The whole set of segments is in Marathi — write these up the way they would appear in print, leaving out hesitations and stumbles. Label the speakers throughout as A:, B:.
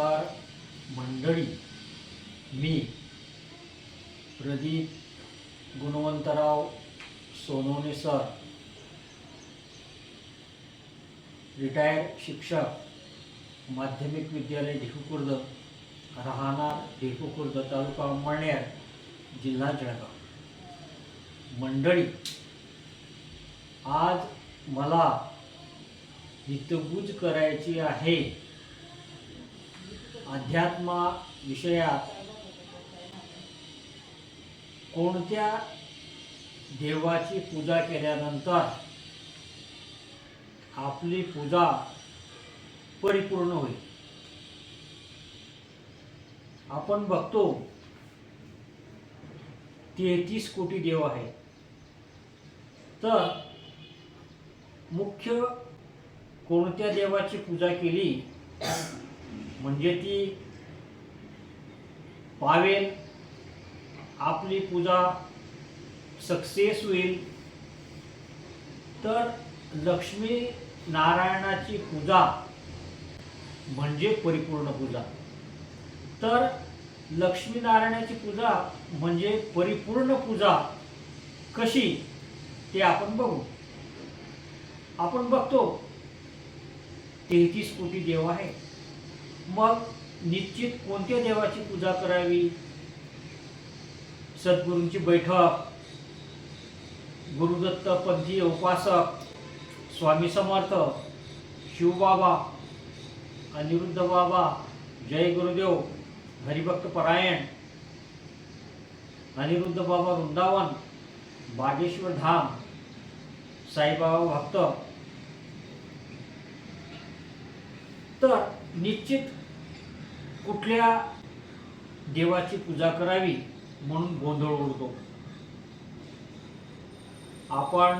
A: नमस्कार मंडळी, मी प्रदीप गुणवंतराव सोनवणे सर, रिटायर्ड शिक्षक, माध्यमिक विद्यालय ढेकूखुर्द, राहणार ढेकूखुर्द, तालुका अंमळनेर, जिल्हा जळगाव. मंडळी, आज मला हितगुज करायची आहे अध्यात्म विषयात. कोणत्या देवाची पूजा केल्यानंतर आपली पूजा परिपूर्ण होईल. आपण बघतो 33 कोटी देव आहेत, तर मुख्य कोणत्या देवाची पूजा केली म्हणजे ती पावेल, आपली पूजा सक्सेस होईल, तर लक्ष्मी नारायणाची पूजा म्हणजे परिपूर्ण पूजा. तर लक्ष्मी नारायणाची पूजा म्हणजे परिपूर्ण पूजा कशी ते आपण बघू. आपण बघतो 33 कोटी देव आहे, मग निश्चित कोणत्या देवाची पूजा करावी. सद्गुरूंची बैठक, गुरुदत्त पंथीय उपासक, स्वामी समर्थ, शिवबाबा, अनिरुद्ध बाबा, जय गुरुदेव, हरिभक्त परायण, अनिरुद्ध बाबा वृंदावन, बागेश्वर धाम, साईबाबा भक्त. तर निश्चित कुठल्या देवाची पूजा करावी म्हणून गोंधळ उडतो. आपण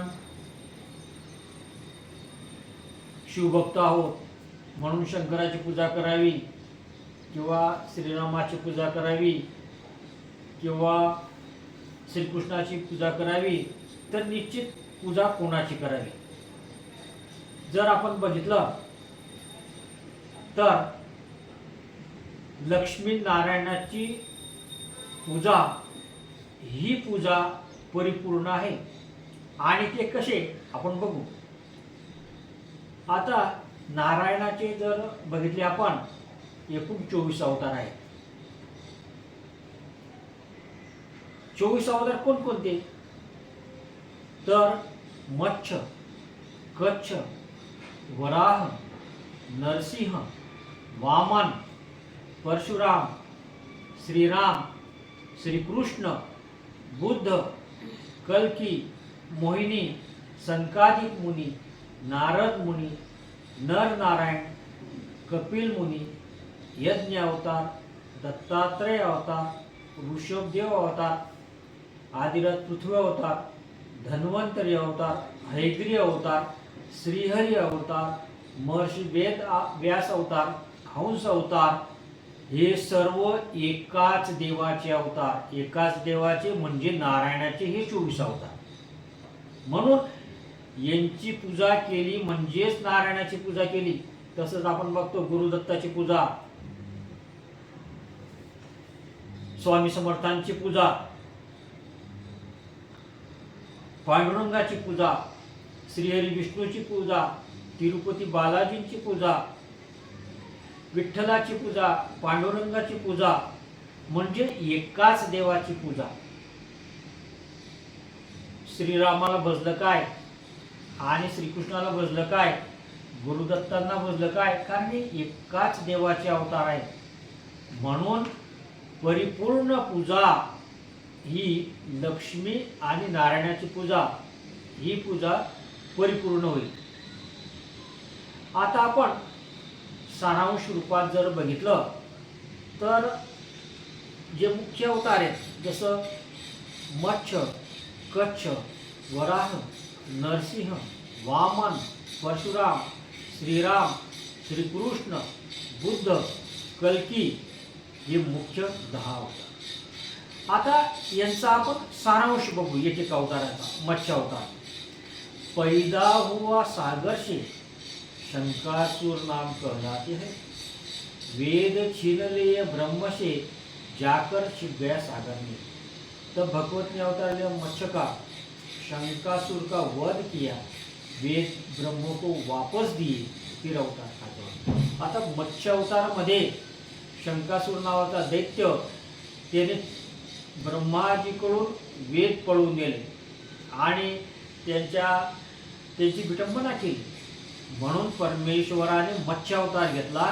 A: शिवभक्त आहोत म्हणून शंकराची पूजा करावी किंवा श्रीरामाची पूजा करावी किंवा श्रीकृष्णाची पूजा करावी, तर निश्चित पूजा कोणाची करावी. जर आपण बघितलं तर लक्ष्मी नारायणाची पूजा ही पूजा परिपूर्ण आहे. आणि ते कसे आपण बघू. आता नारायणाचे जर बघितले आपण, एकूण 24 अवतार आहेत. 24 अवतार कोणकोणते, तर मत्स्य, कच्छ, वराह, नरसिंह, वामन, परशुराम, श्रीराम, श्रीकृष्ण, बुद्ध, कल्की, मोहिनी, संकादिक मुनी, नारद मुनी, नर नारायण, कपिल मुनी, यज्ञ अवतार, दत्तात्रेय अवतार, ऋषभदेव अवतार, आदिरथ पृथ्वी अवतार, धन्वंतरी अवतार, हयग्रीव अवतार, श्रीहरी अवतार, महर्षी व्यास अवतार, हंस अवतार. हे सर्व एकाच देवाचे अवतार. एकाच देवाचे म्हणजे नारायणाचे हे 24 अवतार. म्हणून यांची पूजा केली म्हणजेच नारायणाची पूजा केली. तसंच आपण बघतो गुरुदत्ताची पूजा, स्वामी समर्थांची पूजा, पांडुरंगाची पूजा, श्रीहरी विष्णूची पूजा, तिरुपती बालाजींची पूजा, विठ्ठलाची पूजा, पांडुरंगाची पूजा, म्हणजे एकाच देवाची पूजा. श्रीरामाला भजलं काय आणि श्रीकृष्णाला भजलं काय, गुरुदत्तांना भजलं काय, कारण हे एकाच देवाचे अवतार आहेत. म्हणून परिपूर्ण पूजा ही लक्ष्मी आणि नारायणाची पूजा ही पूजा परिपूर्ण होईल. आता आपण सारांश रूपात जर बघितलं तर जे मुख्य अवतार आहेत, जसं मत्स्य, कच्छ, वराह, नरसिंह, वामन, परशुराम, श्रीराम, श्रीकृष्ण, बुद्ध, कल्की, हे मुख्य 10 अवतार. आता यांचा आपण सारांश बघू. एक एक अवताराचा. मत्स्य अवतार, पैदा हुआ सागर से शंकासुर नाम कहलाते हैं, वेद छिनले ब्रह्मशे जाकर छिप गया सागर में। तब भगवत ने अवतार लिया मत्स्य का, शंकासुर का वध किया, वेद ब्रह्म को वापस दिए, फिर अवतार खाजवला। आता मत्स्य अवतारामध्ये शंकासुर नावाचा दैत्य त्याने ब्रह्माजीकडून वेद पळवून नेले आणि त्याची विटंबना केली, म्हणून परमेश्वराने मत्स्य अवतार घेतला,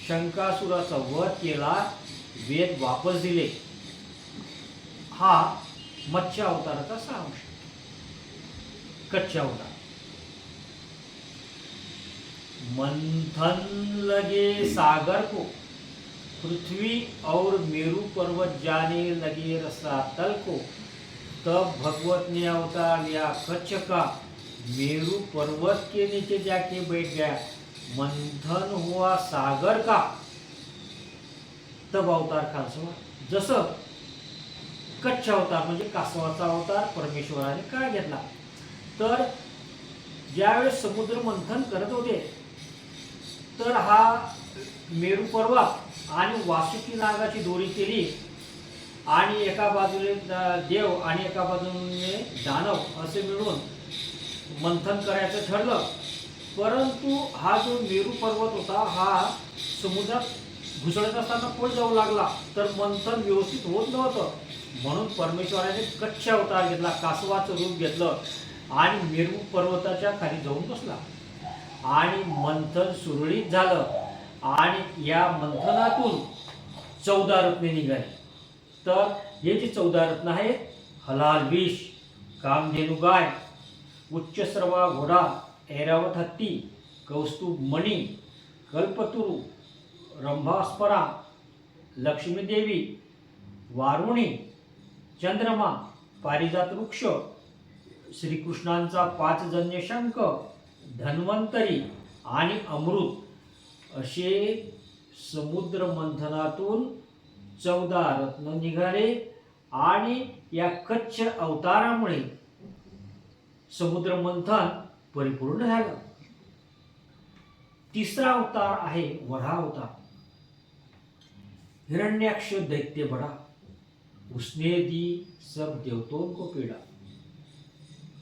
A: शंकासुराचा वध केला, वेद वापस दिले। हा मत्स्य अवताराचा सारांश। कच्चा अवतार। मंथन लगे सागर को, पृथ्वी और मेरू पर्वत जाने लगे रसातल को, तब भगवत ने अवतार लिया कच्छ का, मेरू पर्वत के नीचे जाके बैठ गया, मंथन हुआ सागर का, तब अवतार खालसा। जसं कच्छ अवतार म्हणजे कासवाचा अवतार परमेश्वराने काय घेतला, तर ज्यावेळेस समुद्र मंथन करत होते तर हा मेरू पर्वत आणि वासुकी नागाची दोरी केली आणि एका बाजूने देव आणि एका बाजूने दानव असे मिळून मंथन करायचं ठरलं। परंतु हा जो मेरू पर्वत होता हा समुद्रात घुसळत असताना पळ जाऊ लागला, तर मंथन व्यवस्थित होत नव्हतं, म्हणून परमेश्वराने कच्छ अवतार घेतला, कासवाचं रूप घेतलं आणि मेरू पर्वताच्या खाली जाऊन बसला आणि मंथन सुरळीत झालं आणि या मंथनातून 14 रत्ने निघाली। तर हे जे 14 रत्न आहेत, हलाल विष, कामधेनु गाय, उच्चश्रवा घोडा, ऐरावत हत्ती, कौस्तुभ मणी, कल्पतरू, रंभास्परा, लक्ष्मी देवी, वारुणी, चंद्रमा, पारिजात वृक्ष, श्रीकृष्णांचा 5 जन्य शंख, धन्वंतरी आणि अमृत असे समुद्र मंथनातून 14 रत्न निघाले आणि या कच्छ अवतारामुळे समुद्र मंथन परिपूर्ण झालं। तिसरा अवतार आहे वराह अवतार। हिरण्याक्ष दैत्य बड़ा, उसने दी सब देवताओं को पीड़ा।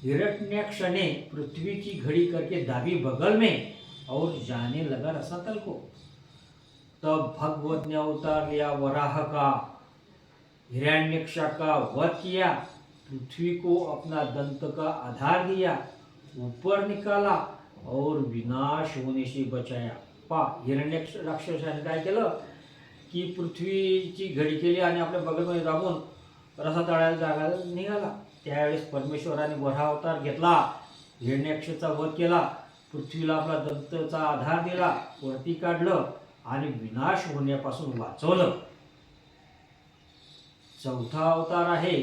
A: हिरण्याक्ष ने पृथ्वी की घड़ी करके दाबी बगल में और जाने लगा रसातल को। तब भगवत ने अवतार लिया वराह का, हिरण्याक्ष का वध किया, पृथ्वी को अपना दंत का आधार दिया, ऊपर निकाला और विनाश होने से बचाया। पा हिरण्याक्ष राक्षसाने काय केलं की पृथ्वीची घडी केली आणि आपल्या बगलमध्ये दाबून रसा तळायला जागा निघाला। त्यावेळेस परमेश्वराने वराह अवतार घेतला, हिरण्याक्षचा वध केला, पृथ्वीला आपला दंतचा आधार दिला, वरती काढलं आणि विनाश होण्यापासून वाचवलं। चौथा अवतार आहे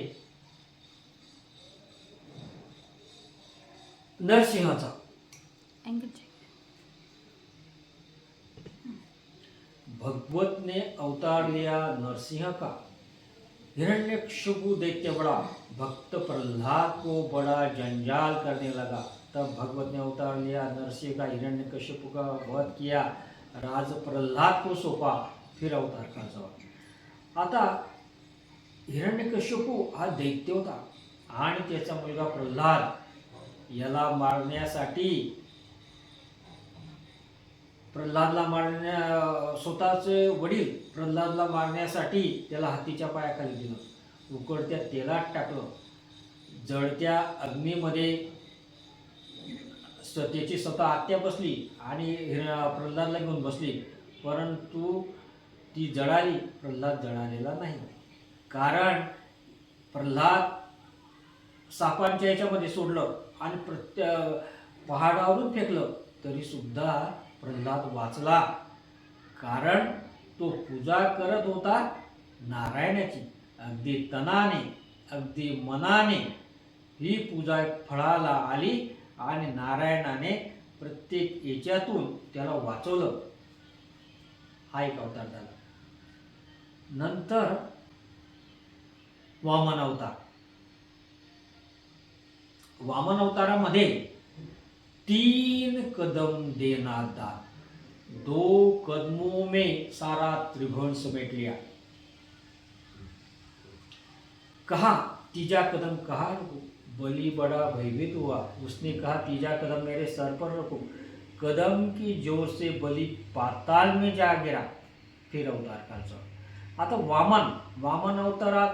A: नरसिंहाचा। भगवत ने अवतार लिया नरसिंह का, हिरण्यकशिपु दैत्य बड़ा, भक्त प्रहलाद को बड़ा जंजाल करने लगा। तब भगवत ने अवतार लिया नरसिंह का, हिरण्यकशिपु का वध किया, राज प्रहलाद को सौंपा, फिर अवतार खालसा। आता हिरण्यकशिपु हा दैत्य होता आणि त्याचा मुलगा प्रहलाद याला मारण्यासाठी स्वतःचे वडील प्रल्हादला मारण्यासाठी त्याला हत्तीच्या पायाखाली दिलं, उकडत्या तेलात टाकलं, जळत्या अग्नीमध्ये त्याची स्वतः आत्या बसली आणि प्रल्हादला घेऊन बसली, परंतु ती जळाली, प्रल्हाद जळालेला नाही, कारण प्रल्हाद सापांच्या याच्यामध्ये सोडलं आणि पहाडावरून फेकलं तरी सुद्धा प्रल्हाद वाचला, कारण तो पूजा करत होता नारायणाची, अगदी तनाने अगदी मनाने ही पूजा फळाला आली आणि नारायणाने प्रत्येक याच्यातून त्याला वाचवलं। हा एक अवतार झाला। नंतर वामन अवतार। वामन अवतारामध्ये 3 कदम देना दान, दो कदमों में सारा त्रिभुवन समेट लिया। कहा तीजा कदम कहाँ रखूं, बलि बड़ा भयभीत हुआ। उसने कहा तीजा कदम मेरे सर पर रखो। कदम की जोर से बलि पाताल में जा गिरा। फिर अवतार कालचा। आता वामन अवतारात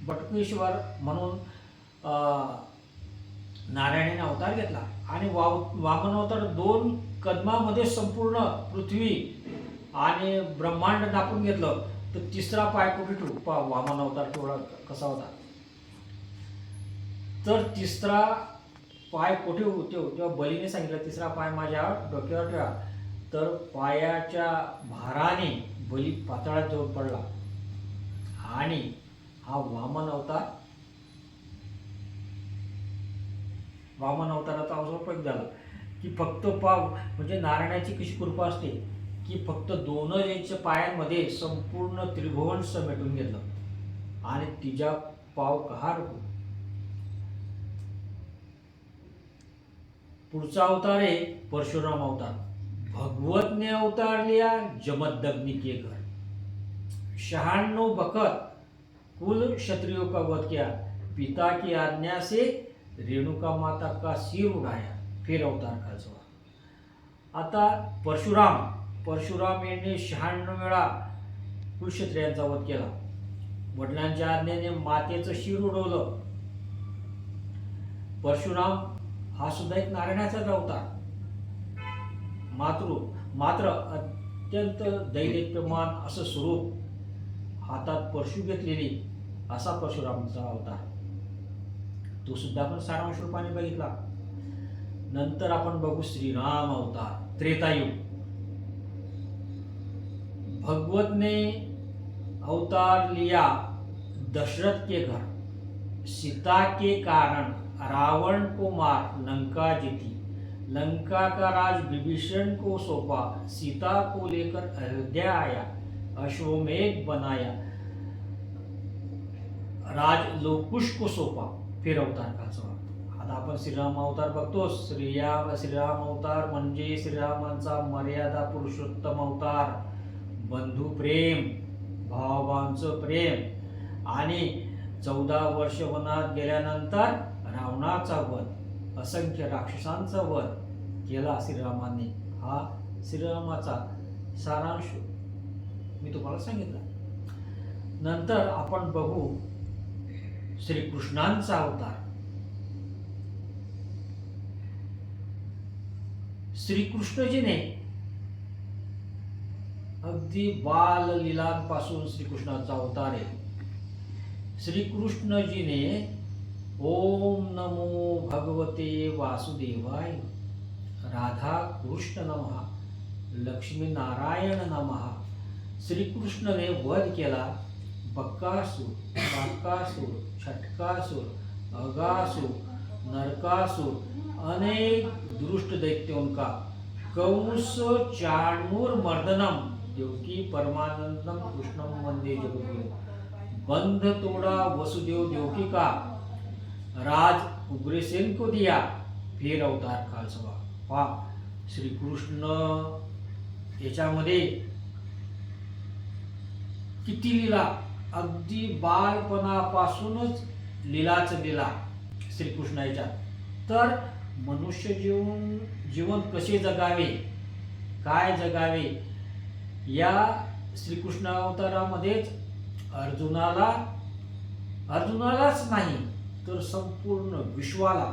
A: बटकेश्वर म्हणून नारायणाने अवतार घेतला आणि वामन अवतार 2 कदमामध्ये संपूर्ण पृथ्वी आणि ब्रह्मांड दापून घेतलं। तर तिसरा पाय कुठे ठेवू, वामन अवतार थोडा कसा होता, तर तिसरा पाय कुठे ठेवू, तेव्हा बलीने सांगितलं तिसरा पाय माझ्या डोक्यावर ठेवा। तर पायाच्या भाराने बली पाताळात जाऊन पडला आणि हा वामन अवताराचा अवसर झाला की फक्त म्हणजे नारायणाची कशी कृपा असते की फक्त 2 पायांमध्ये संपूर्ण त्रिभुवन समेटून घेतलं आणि तिच्या पाव कहा रखू। पुढचा अवतार आहे परशुराम अवतार। भगवत ने अवतार लिया जमदग्नि के घर। 96 बखत कुल क्षत्रियों का वध किया। पिता की आज्ञा से रेणुका माता का सिर उड़ाया। फिर अवतार खालचा। आता परशुराम यांनी 96 वेळा कुलक्षत्रियांचा वध केला। वडिलांच्या आज्ञेने मातेचं शिर उडवलं। परशुराम हा सुद्धा एक नारायणाचाच अवतार। मात्र अत्यंत दैदिप्यमान असं स्वरूप, हातात परशु घेतलेली असा परशुरामचा अवतार, तो सुद्धा आपण सारांश रूपाने बघितला। नंतर आपण बघू श्रीराम अवतार, त्रेतायुग। भगवत ने अवतार लिया दशरथ के घर। सीता के कारण रावण को मार लंका जीती। लंका का राज विभीषण को सौंपा। सीता को लेकर अयोध्या आया। अश्वमेध बनाया। राज लोकुश को सौंपा। फिर अवतार खालचा। आता आपण श्रीराम अवतार बघतो। श्रीराम अवतार म्हणजे श्रीरामांचा मर्यादा पुरुषोत्तम अवतार। बंधू प्रेम, भावांचं प्रेम आणि 14 वर्ष वनात गेल्यानंतर रावणाचा वध, असंख्य राक्षसांचा वध केला श्रीरामाने। हा श्रीरामाचा सारांश मी तुम्हाला सांगितला। नंतर आपण बघू श्रीकृष्णांचा अवतार। श्रीकृष्णजीने अगदी बाल लीलांपासून श्रीकृष्णाचा अवतार आहे। श्रीकृष्णजीने ओम नमो भगवते वासुदेवाय, राधा कृष्ण नमः, लक्ष्मी नारायण नमः। श्रीकृष्णने वध केला बक्कासूर, काकासूर, छटकासूर, अगासूर, नरकासूर, अनेक दुष्ट दैत्यों का। कंस चाणूर मर्दनम, देवकी परमानंदम कृष्णम वंदे जगद्गुरु। बंध तोड़ा वसुदेव देवकी का, राज उग्रसेन को दिया। फिर अवतार खालसा। पहा श्रीकृष्ण याच्यामध्ये किती लीला, अगदी बालपणापासूनच लीला श्रीकृष्ण याच्यात। तर मनुष्य जीवन कसे जगावे, काय जगावे, या श्रीकृष्ण अवतारामध्येच अर्जुनालाच नाही तर संपूर्ण विश्वाला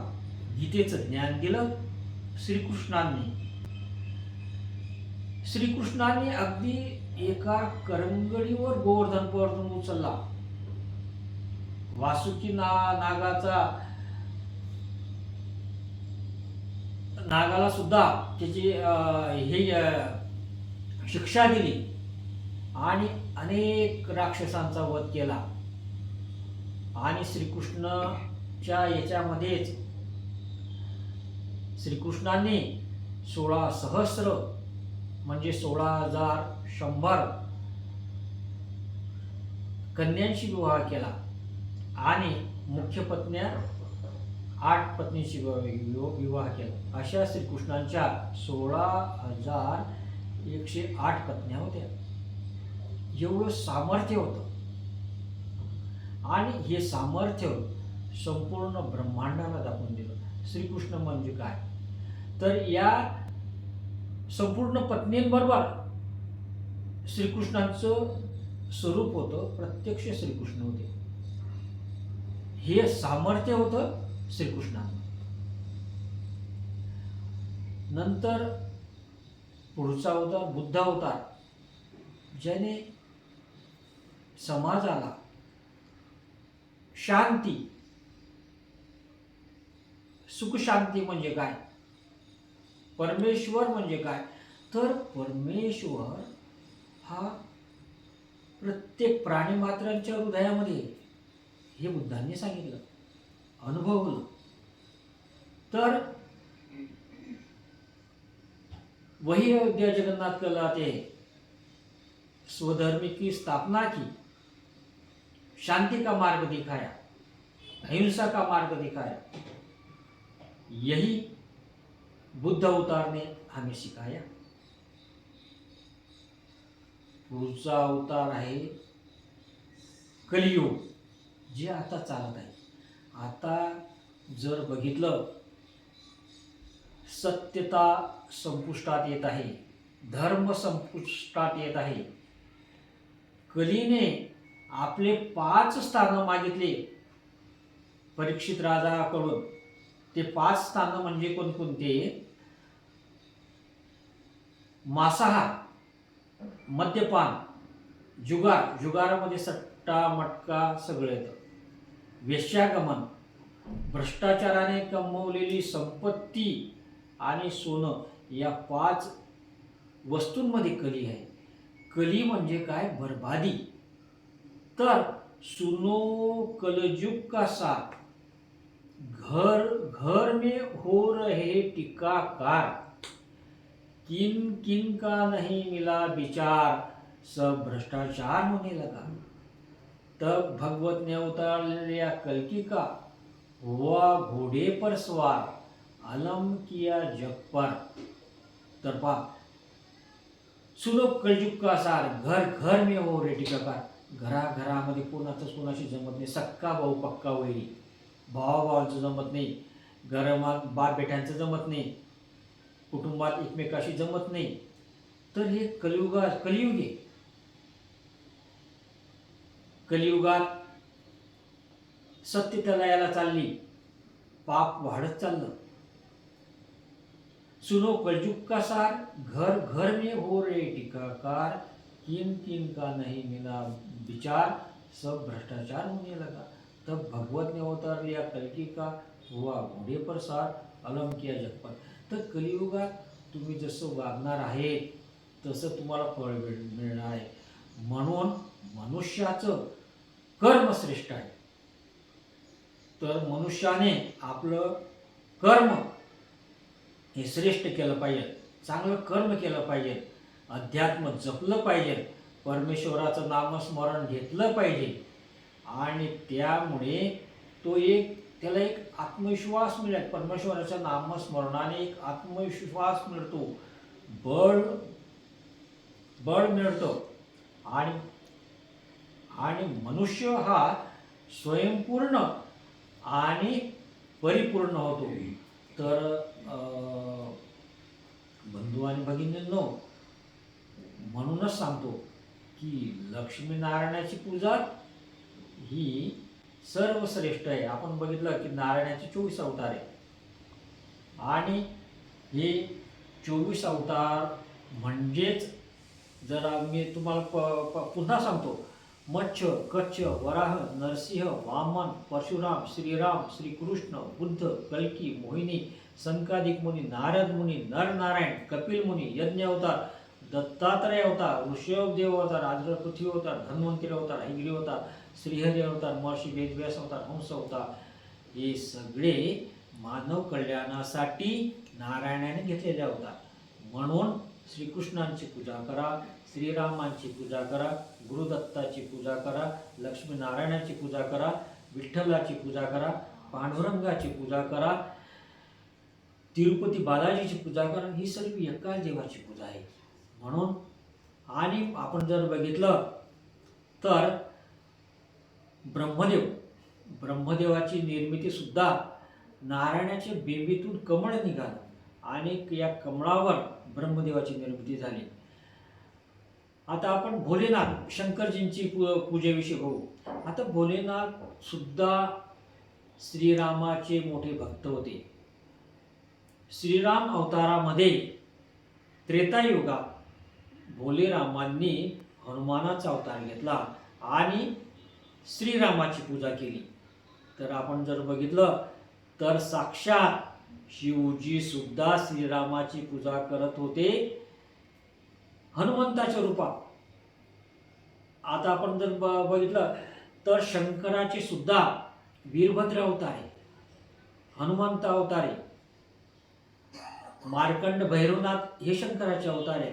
A: गीतेचं ज्ञान दिलं श्रीकृष्णांनी। श्रीकृष्णांनी अगदी एका करंगडीवर गोवर्धन पर्वत उचलला। वासुकी नागाला सुद्धा त्याची शिक्षा दिली आणि अनेक राक्षसांचा वध केला। आणि श्रीकृष्णच्या याच्यामध्येच श्रीकृष्णांनी 16 सहस्र म्हणजे 16,100 कन्यांशी विवाह केला आणि मुख्य पत्न्या 8 पत्नींशी विवाह केला। अशा श्रीकृष्णांच्या 16,000 108 पत्न्या होत्या. एवढं सामर्थ्य होतं. आणि हे सामर्थ्य संपूर्ण ब्रह्मांडाला दाखवून दिलं. श्रीकृष्ण म्हणजे काय, तर या संपूर्ण पत्नींबरोबर श्रीकृष्णांचं स्वरूप होतं, प्रत्यक्ष श्रीकृष्ण होते. हे सामर्थ्य होतं श्रीकृष्णांना. नंतर पुढचा अवतार बुद्ध अवतार, ज्याने समाजाला शांती, सुख शांती म्हणजे काय, परमेश्वर म्हणजे काय, तर परमेश्वर हा प्रत्येक प्राणीमात्रांच्या हृदयामध्ये, हे बुद्धांनी सांगितलं, अनुभवलं. तर वही अयोध्या जगन्नाथ कहलाते, स्वधर्म की स्थापना की, शांति का मार्ग दिखाया, अहिंसा का मार्ग दिखाया. यही बुद्ध अवतार ने हमें सिखाया. पुढचा अवतार आहे कलियुग, जे आता चालत आहे. आता जर बघितलं, सत्यता संपुष्टात येत आहे, धर्म संपुष्टात येत आहे. कलीने आपले 5 स्थानं मागितले परीक्षित राजाकडून. ते 5 स्थानं म्हणजे कोणकोणते, मांसाहार, मद्यपान, जुगार, जुगारामध्ये सट्टा मटका सगळं येतं, वेश्यागमन, भ्रष्टाचाराने कमवलेली संपत्ती आणि सोनं, या 5 वस्तूंमध्ये कली आहे. कली म्हणजे काय, बर्बादी. तर सुनो कलयुग का साथ, घर घर में हो रहे टीकाकार, किन किन का नहीं मिला विचार, सब भ्रष्टाचार होने लगा. तब भगवत ने अवतार लिया कल्कि का, हुआ घोड़े पर सवार, अलम किया जग पर. तर पा, सुनो कलयुग का सार, घर घर में हो रहे टीकाकार. घराघरामध्ये कोणाचंच कोणाशी जमत नाही, सक्का भाऊ पक्का वैरी, भावाभावांचं जमत नाही, घरात बाप बेट्यांचं जमत नाही, कुटुंबात एकमेकाशी जमत नाही. तर हे कलियुग आहे. कलियुगात सत्यता लयाला चालली, पाप वाढत चाललं. सुनो कलयुग का सार, घर घर में हो रहे टीकाकार, किन किन का नहीं मिला विचार, सब भ्रष्टाचार होने लगा. तब भगवत ने अवतार लिया कल्कि का, हुआ घोड़े पर सार, अलम किया जग पर. तर कलियुगात तुम्ही जसं वागणार आहे तसं तुम्हाला फळ मिळणार आहे. म्हणून मनुष्याचं कर्म श्रेष्ठ आहे. तर मनुष्याने आपलं कर्म हे श्रेष्ठ केलं पाहिजे, चांगलं कर्म केलं पाहिजे, अध्यात्म जपलं पाहिजे, परमेश्वराचं नामस्मरण घेतलं पाहिजे. आणि त्यामुळे त्याला एक आत्मविश्वास मिळेल. परमेश्वराच्या नामस्मरणाने एक आत्मविश्वास मिळतो, बळ मिळतं. आणि मनुष्य हा स्वयंपूर्ण आणि परिपूर्ण होतो. तर बंधू आणि भगिनींनो, म्हणूनच सांगतो की लक्ष्मीनारायणाची पूजा ही सर्वश्रेष्ठ आहे. आपण बघितलं की नारायणाचे 24 अवतार आहे. आणि हे 24 अवतार म्हणजेच, जरा मी तुम्हाला पुन्हा सांगतो, मत्स्य, कच्छ, वराह, नरसिंह, वामन, परशुराम, श्रीराम, श्रीकृष्ण, बुद्ध, कल्की, मोहिनी, संकादिक मुनी, नारद मुनी, नरनारायण, कपिल मुनी, यज्ञ अवतार, दत्तात्रय अवतार, ऋषभदेव अवतार, आद्र पृथ्वी अवतार, धन्वंतरी अवतार, हैग्री अवतार, श्रीहरी अवतार, महर्षी वेदव्यास अवतार, हंस अवतार, हे सगळे मानव कल्याणासाठी नारायणाने घेतलेले अवतार. म्हणून श्रीकृष्णांची पूजा करा, श्रीरामांची पूजा करा, गुरुदत्ताची पूजा करा, लक्ष्मीनारायणाची पूजा करा, विठ्ठलाची पूजा करा, पांडुरंगाची पूजा करा, तिरुपती बालाजीची पूजा करा. ही सर्व एकाच देवाची पूजा आहे. म्हणून आणि आपण जर बघितलं तर ब्रह्मदेवाची निर्मिती सुद्धा नारायणाच्या बेंबीतून कमळ निघालं आणि या कमळावर ब्रह्मदेवाची निर्मिती झाली. आता आपण भोलेनाथ शंकरजींची पूजेविषयी बघू. आता भोलेनाथ सुद्धा श्रीरामाचे मोठे भक्त होते. श्रीराम अवतारामध्ये त्रेतायुगात भोलेरामांनी हनुमानाचा अवतार घेतला आणि श्रीरामाची पूजा केली. तर आपण जर बघितलं तर साक्षात शिवजी सुद्धा श्रीरामाची पूजा करत होते हनुमंताच्या रूपात. आता आपण जर बघितलं तर शंकराचे सुद्धा वीरभद्र अवतार आहे, हनुमंत अवतार आहे, मार्कंड भैरवनाथ हे शंकराचे अवतार आहे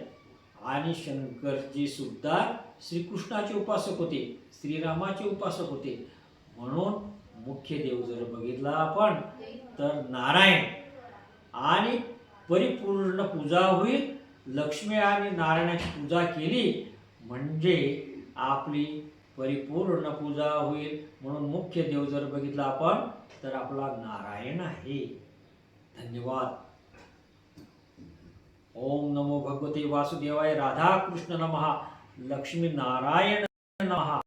A: आणि शंकरजी सुद्धा श्रीकृष्णाचे उपासक होते, श्रीरामाचे उपासक होते. म्हणून मुख्य देव जर बघितला आपण तर नारायण आणि परिपूर्ण पूजा होईल. लक्ष्मी आणि नारायणाची पूजा केली म्हणजे आपली परिपूर्ण पूजा होईल. म्हणून मुख्य देव जर बघितला आपण तर आपला नारायण आहे. धन्यवाद. ओम नमो भगवते वासुदेवाय. राधा कृष्ण नमः. लक्ष्मी नारायण नमः.